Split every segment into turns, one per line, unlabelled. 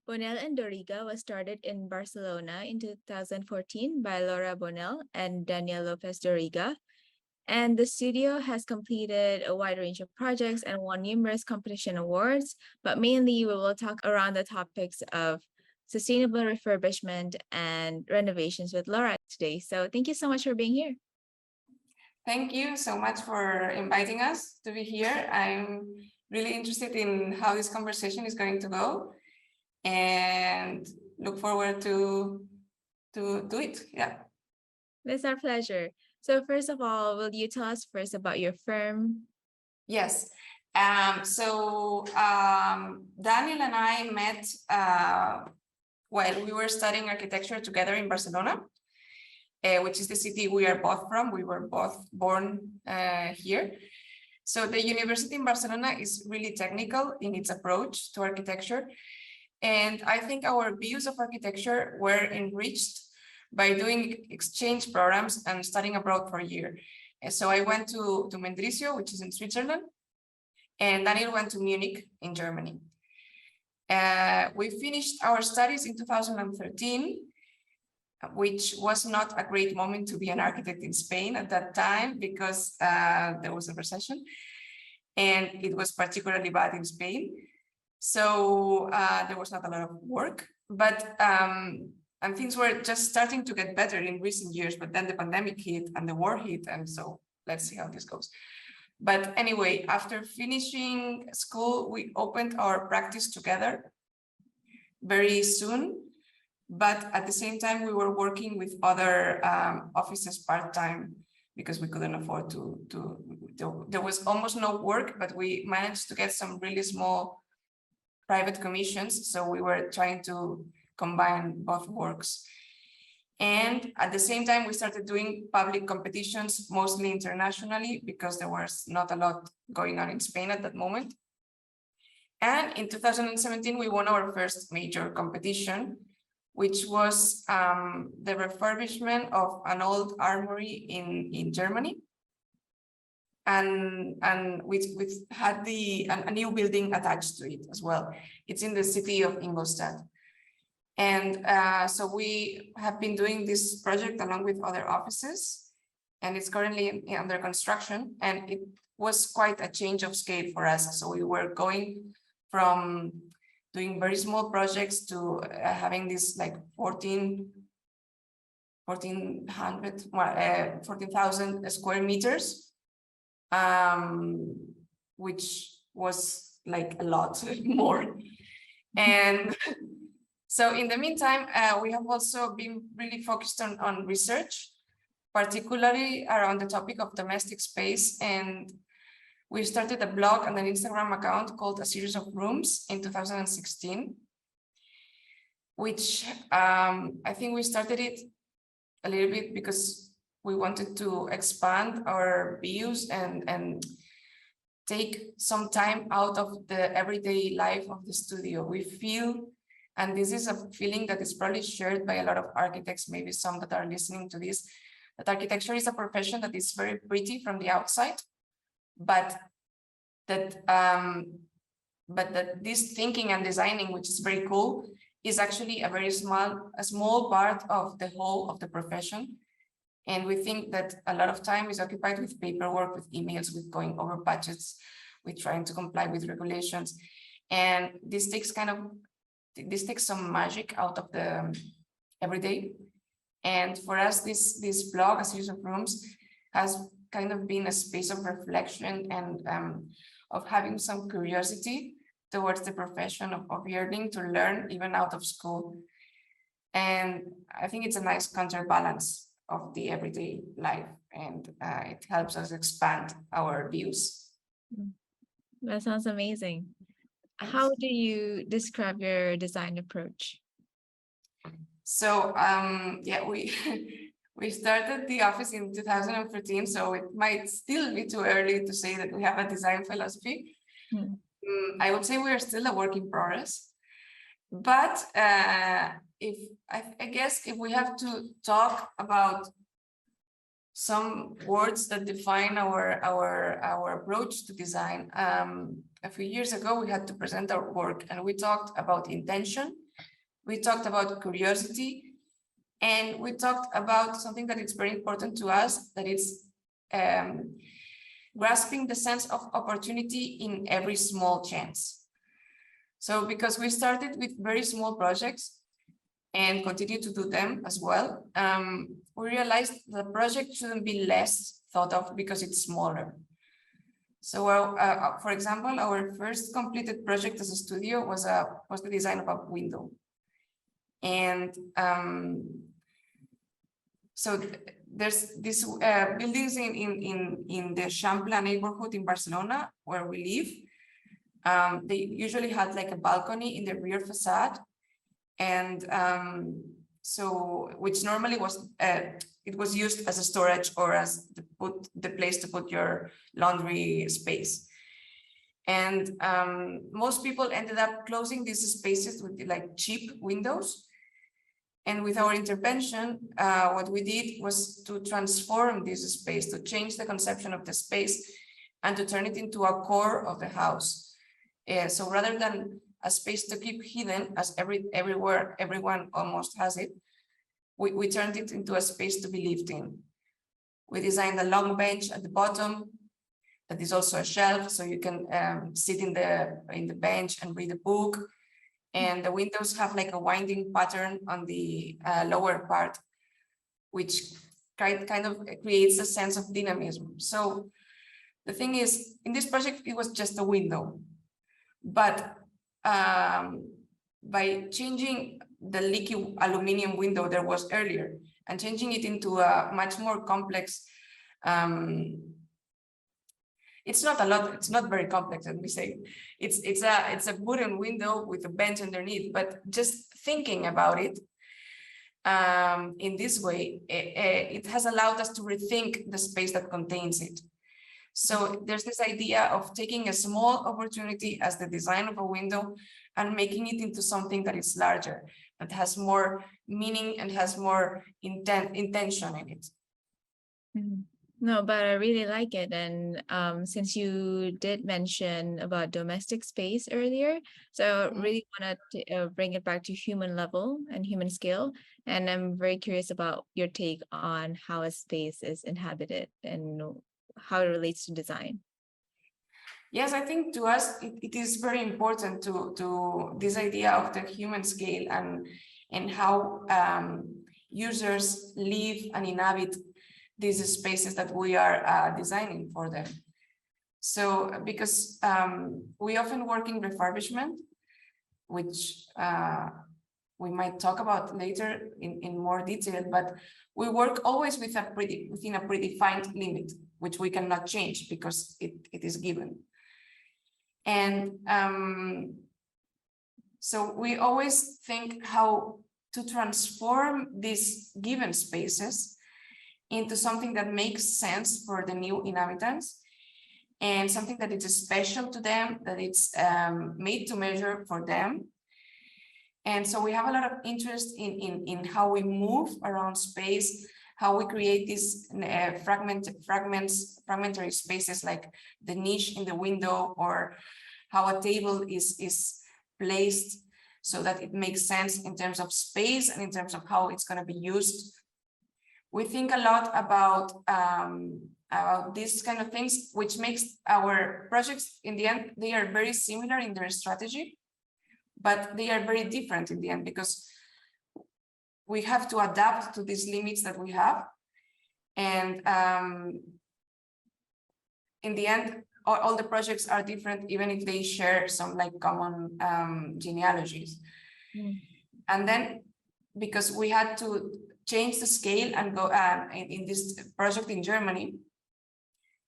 Bonell+Dòriga was started in Barcelona in 2014 by Laura Bonell and Daniel López-Dòriga. And the studio has completed a wide range of projects and won numerous competition awards, but mainly we will talk around the topics of sustainable refurbishment and renovations with Laura today. So thank you so much for being here.
Thank you so much for inviting us to be here. I'm really interested in how this conversation is going to go and look forward to it. Yeah.
It's our pleasure. So first of all, will you tell us first about your firm?
Yes. Daniel and I met while we were studying architecture together in Barcelona, which is the city we are both from. We were both born here. So the university in Barcelona is really technical in its approach to architecture. And I think our views of architecture were enriched by doing exchange programs and studying abroad for a year. And so I went to Mendrisio, which is in Switzerland, and Daniel went to Munich in Germany. We finished our studies in 2013, which was not a great moment to be an architect in Spain at that time because there was a recession and it was particularly bad in Spain. So there was not a lot of work, but and things were just starting to get better in recent years, but then the pandemic hit and the war hit, and so let's see how this goes. But anyway, after finishing school, we opened our practice together very soon, but at the same time, we were working with other offices part-time because we couldn't afford there was almost no work, but we managed to get some really small private commissions. So we were trying to combine both works. And at the same time, we started doing public competitions, mostly internationally, because there was not a lot going on in Spain at that moment. And in 2017, we won our first major competition, which was the refurbishment of an old armory in Germany. And which had a new building attached to it as well. It's in the city of Ingolstadt. And so we have been doing this project along with other offices, and it's currently under construction. And it was quite a change of scale for us. So we were going from doing very small projects to having this like 14,000 square meters, which was like a lot more. And so in the meantime, we have also been really focused on research, particularly around the topic of domestic space. And we started a blog and an Instagram account called A Series of Rooms in 2016, which I think we started it a little bit because we wanted to expand our views and take some time out of the everyday life of the studio. We feel, and this is a feeling that is probably shared by a lot of architects, maybe some that are listening to this, that architecture is a profession that is very pretty from the outside, but that this thinking and designing, which is very cool, is actually a small part of the whole of the profession. And we think that a lot of time is occupied with paperwork, with emails, with going over budgets, with trying to comply with regulations. And this takes some magic out of the everyday. And for us, this blog, A Series of Rooms, has kind of been a space of reflection and of having some curiosity towards the profession of yearning to learn even out of school. And I think it's a nice counterbalance of the everyday life, and it helps us expand our views.
That sounds amazing. How do you describe your design approach?
So yeah, we started the office in 2013, so it might still be too early to say that we have a design philosophy. I would say we are still a work in progress, but I guess if we have to talk about some words that define our approach to design, a few years ago we had to present our work, and we talked about intention, we talked about curiosity, and we talked about something that is very important to us, that is grasping the sense of opportunity in every small chance. So because we started with very small projects and continue to do them as well, we realized the project shouldn't be less thought of because it's smaller. So for example, our first completed project as a studio was the design of a window. And so there's these buildings in the Champla neighborhood in Barcelona where we live. They usually had like a balcony in the rear facade, and so which normally was it was used as a storage or as the place to put your laundry space. And most people ended up closing these spaces with like cheap windows. And with our intervention, what we did was to transform this space, to change the conception of the space and to turn it into a core of the house. So rather than a space to keep hidden, as everyone almost has it, we turned it into a space to be lived in. We designed a long bench at the bottom that is also a shelf, so you can sit in the bench and read a book. And the windows have like a winding pattern on the lower part, which kind of creates a sense of dynamism. So the thing is, in this project, it was just a window, but by changing the leaky aluminum window there was earlier and changing it into a much more complex, it's not very complex, let me say. It's a wooden window with a bench underneath, but just thinking about it in this way, it has allowed us to rethink the space that contains it. So there's this idea of taking a small opportunity as the design of a window and making it into something that is larger, that has more meaning and has more intention in it.
Mhm. No, but I really like it. And since you did mention about domestic space earlier, so I really want to bring it back to human level and human scale. And I'm very curious about your take on how a space is inhabited and how it relates to design.
Yes, I think to us it is very important to this idea of the human scale and how users live and inhabit these spaces that we are designing for them. So because we often work in refurbishment, which we might talk about later in more detail, but we work always with within a predefined limit, which we cannot change because it is given. And so we always think how to transform these given spaces into something that makes sense for the new inhabitants and something that is special to them, that it's made to measure for them. And so we have a lot of interest in how we move around space, how we create these fragmentary spaces like the niche in the window, or how a table is placed so that it makes sense in terms of space and in terms of how it's going to be used. We think a lot about these kind of things, which makes our projects, in the end, they are very similar in their strategy, but they are very different in the end because we have to adapt to these limits that we have. And in the end, all the projects are different, even if they share some like common genealogies. And then because we had to change the scale and go in this project in Germany,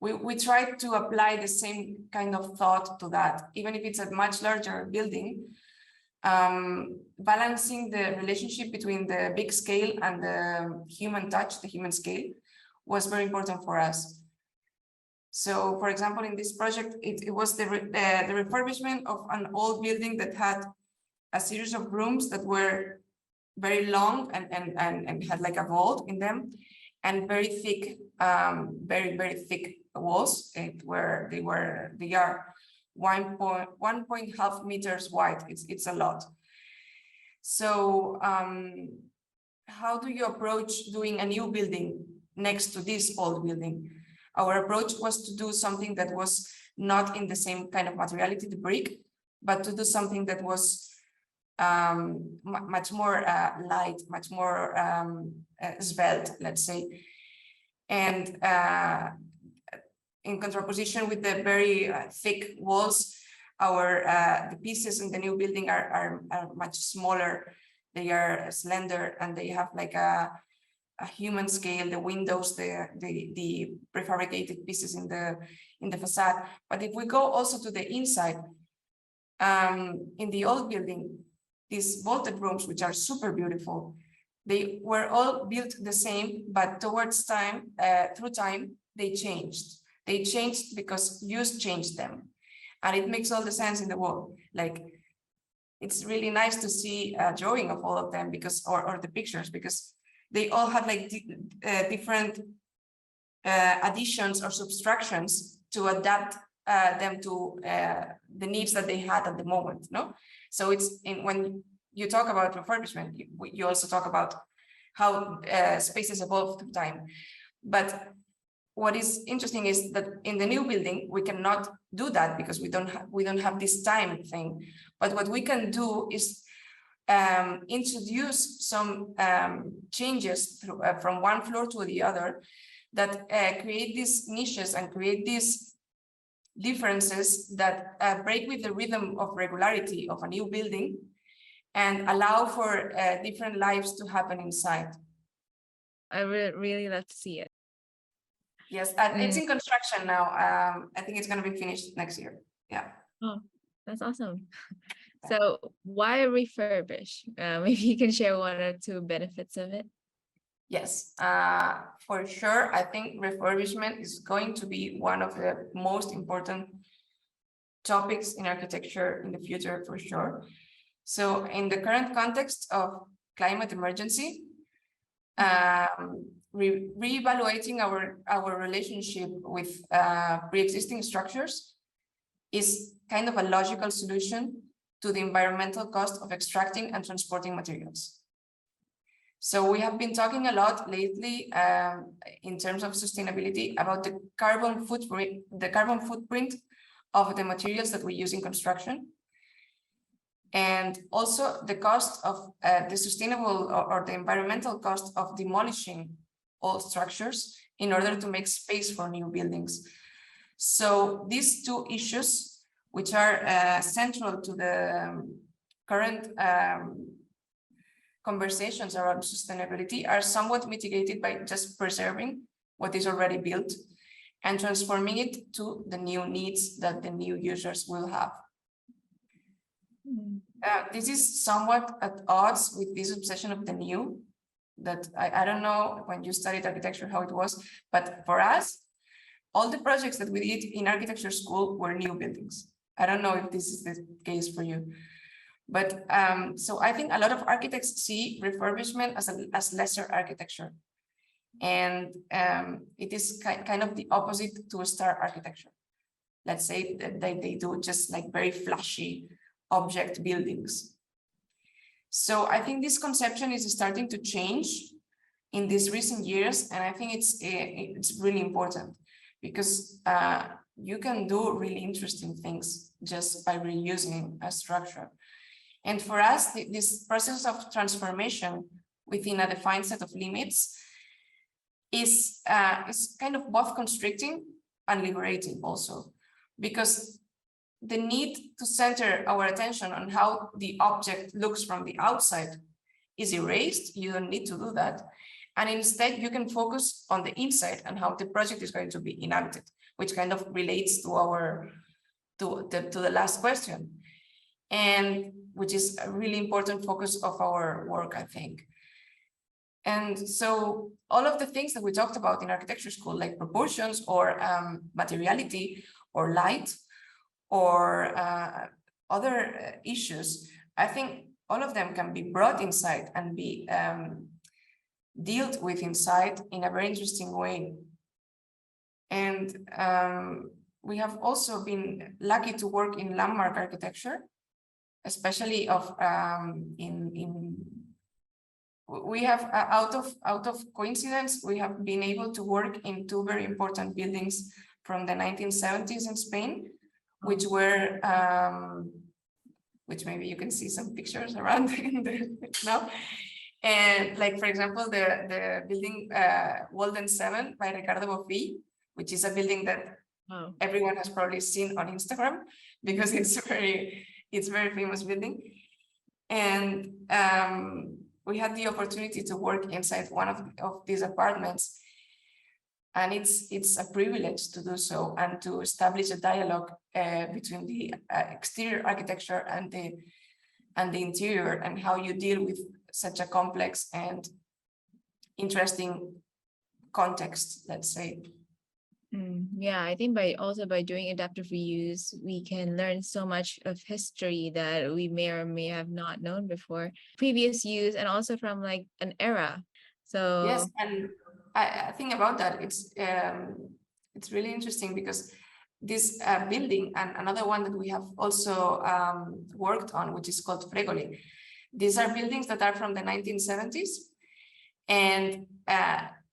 we tried to apply the same kind of thought to that, even if it's a much larger building. Balancing the relationship between the big scale and the human touch, the human scale, was very important for us. So, for example, in this project, it was the refurbishment of an old building that had a series of rooms that were very long and had like a vault in them, and very thick, very thick walls. They are 1.5 meters wide. It's a lot. So how do you approach doing a new building next to this old building? Our approach was to do something that was not in the same kind of materiality, the brick, but to do something that was much more light, much more svelte, let's say. And in contraposition with the very thick walls, the pieces in the new building are much smaller. They are slender and they have like a Humanscale, the windows, the prefabricated pieces in the facade. But if we go also to the inside, in the old building, these vaulted rooms, which are super beautiful, they were all built the same, but towards time, through time, they changed. They changed because use changed them. And it makes all the sense in the world. Like, it's really nice to see a drawing of all of them because, or the pictures, because they all have like different additions or subtractions to adapt them to the needs that they had at the moment, no? So it's when you talk about refurbishment, you also talk about how spaces evolve through time. But what is interesting is that in the new building, we cannot do that because we don't have this time thing. But what we can do is introduce some changes through, from one floor to the other that create these niches and create these differences that break with the rhythm of regularity of a new building and allow for different lives to happen inside.
I would really love to see it.
Yes, and it's in construction now. I think it's going to be finished next year. Yeah.
Oh, that's awesome. So why refurbish? Maybe you can share one or two benefits of it.
Yes, for sure. I think refurbishment is going to be one of the most important topics in architecture in the future, for sure. So in the current context of climate emergency, reevaluating our relationship with pre-existing structures is kind of a logical solution to the environmental cost of extracting and transporting materials. So we have been talking a lot lately in terms of sustainability about the carbon footprint of the materials that we use in construction, and also the cost of the sustainable or the environmental cost of demolishing old structures in order to make space for new buildings. So these two issues, which are central to the current conversations around sustainability, are somewhat mitigated by just preserving what is already built and transforming it to the new needs that the new users will have. This is somewhat at odds with this obsession of the new, that I don't know when you studied architecture how it was, but for us, all the projects that we did in architecture school were new buildings. I don't know if this is the case for you. But so I think a lot of architects see refurbishment as lesser architecture. And it is kind of the opposite to a star architecture. Let's say that they do just like very flashy object buildings. So I think this conception is starting to change in these recent years. And I think it's really important because you can do really interesting things just by reusing a structure. And for us, this process of transformation within a defined set of limits is kind of both constricting and liberating also, because the need to center our attention on how the object looks from the outside is erased. You don't need to do that. And instead, you can focus on the inside and how the project is going to be inhabited, which kind of relates to the last question, and which is a really important focus of our work, I think. And so all of the things that we talked about in architecture school, like proportions or materiality or light or other issues, I think all of them can be brought inside and be dealt with inside in a very interesting way. And we have also been lucky to work in landmark architecture especially of we have out of coincidence, we have been able to work in two very important buildings from the 1970s in Spain, which were which maybe you can see some pictures around in the now. And like, for example, the building Walden 7 by Ricardo Bofill, which is a building that everyone has probably seen on Instagram because it's very famous building. And we had the opportunity to work inside one of these apartments. And it's a privilege to do so and to establish a dialogue between the exterior architecture and the interior, and how you deal with such a complex and interesting context, let's say.
Yeah, I think by doing adaptive reuse, we can learn so much of history that we may or may have not known before, previous use, and also from like an era. So
yes, and I think about that, it's really interesting because this building and another one that we have also worked on, which is called Fregoli. These are buildings that are from the 1970s, and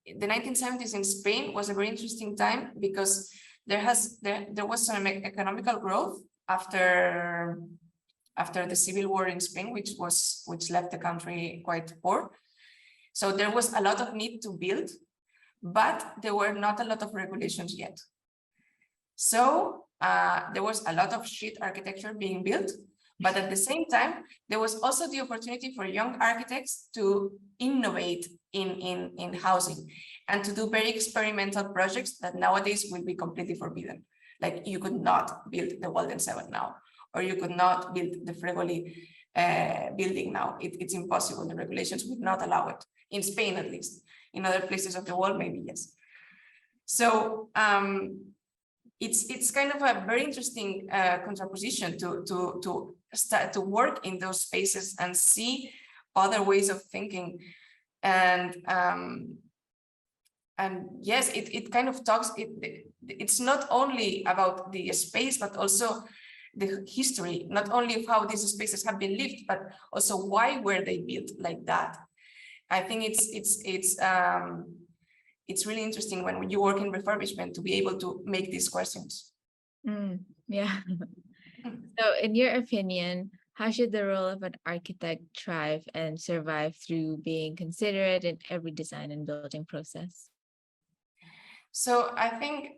the 1970s in Spain was a very interesting time because there was some economical growth after the civil war in Spain, which left the country quite poor. So there was a lot of need to build, but there were not a lot of regulations yet. So there was a lot of street architecture being built, but at the same time, there was also the opportunity for young architects to innovate in housing and to do very experimental projects that nowadays will be completely forbidden. Like, you could not build the Walden 7 now, or you could not build the Fregoli building now. It's impossible. The regulations would not allow it, in Spain at least. In other places of the world, maybe yes. So it's kind of a very interesting contraposition to start to work in those spaces and see other ways of thinking. And yes, it kind of talks, it's not only about the space, but also the history, not only of how these spaces have been lived, but also why were they built like that. I think it's really interesting when you work in refurbishment to be able to make these questions.
Yeah. So in your opinion, how should the role of an architect thrive and survive through being considerate in every design and building process?
So I think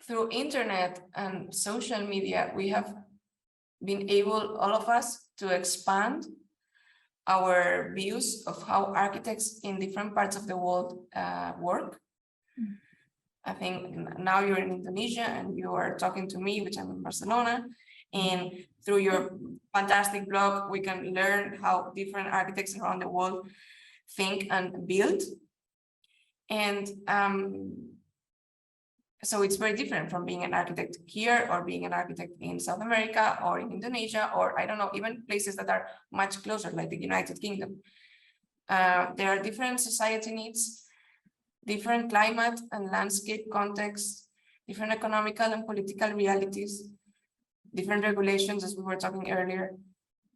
through internet and social media, we have been able, all of us, to expand our views of how architects in different parts of the world work. I think now you're in Indonesia and you are talking to me, which I'm in Barcelona, and through your fantastic blog, we can learn how different architects around the world think and build. And so it's very different from being an architect here or being an architect in South America or in Indonesia, or I don't know, even places that are much closer, like the United Kingdom. There are different society needs, different climate and landscape contexts, different economical and political realities, different regulations, as we were talking earlier.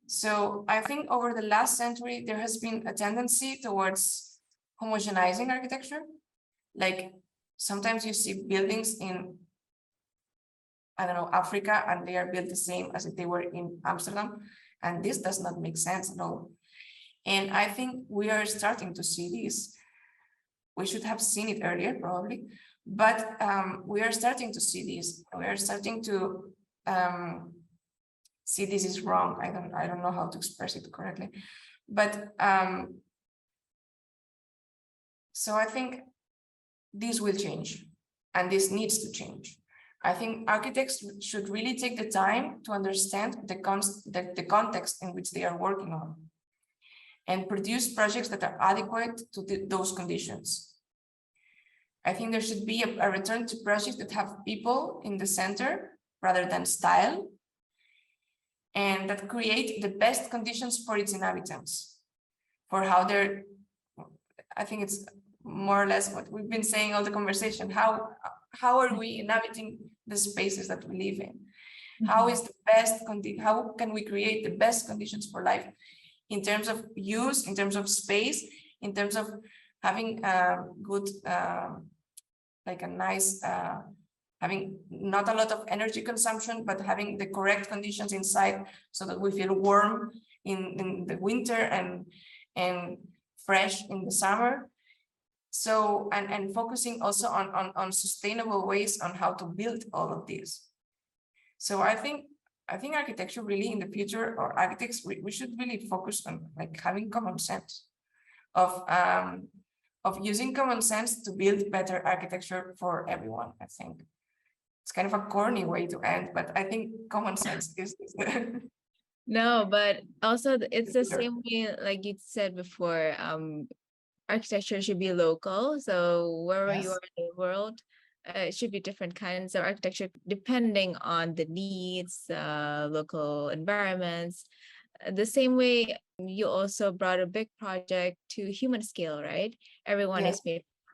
So I think over the last century, there has been a tendency towards homogenizing architecture. Like, sometimes you see buildings in, I don't know, Africa, and they are built the same as if they were in Amsterdam. And this does not make sense at all. And I think we are starting to see this. We should have seen it earlier, probably, but we are starting to see this. We are starting to see this is wrong. I don't know how to express it correctly, but so I think this will change, and this needs to change. I think architects should really take the time to understand the context in which they are working on, and produce projects that are adequate to those conditions. I think there should be a return to projects that have people in the center rather than style, and that create the best conditions for its inhabitants, for how they're, I think it's more or less what we've been saying all the conversation, how are we inhabiting the spaces that we live in? How is the best how can we create the best conditions for life in terms of use, in terms of space, in terms of having good, like a nice, having not a lot of energy consumption, but having the correct conditions inside so that we feel warm in the winter and fresh in the summer. So, and focusing also on sustainable ways on how to build all of this. So I think architecture really in the future, or architects, we should really focus on like having common sense of using common sense to build better architecture for everyone. I think it's kind of a corny way to end, but I think common sense is
No, but also it's the same way, like you said before, architecture should be local. So wherever you
Yes.
are in the world, it should be different kinds of architecture depending on the needs, local environments. The same way you also brought a big project to Humanscale, right?
Yes.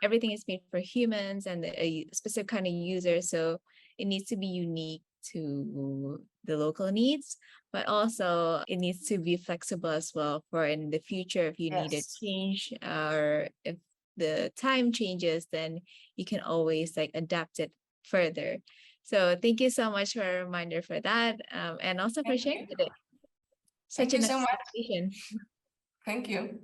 Everything is made for humans and a specific kind of user. So it needs to be unique to the local needs, but also it needs to be flexible as well for in the future if you need a
Yes.
change, or if the time changes, then you can always like adapt it further. So thank you so much for a reminder for that, and also for
Thank
sharing
you.
today.
Thank
Such a
you so
nice
much.
conversation.
Thank you.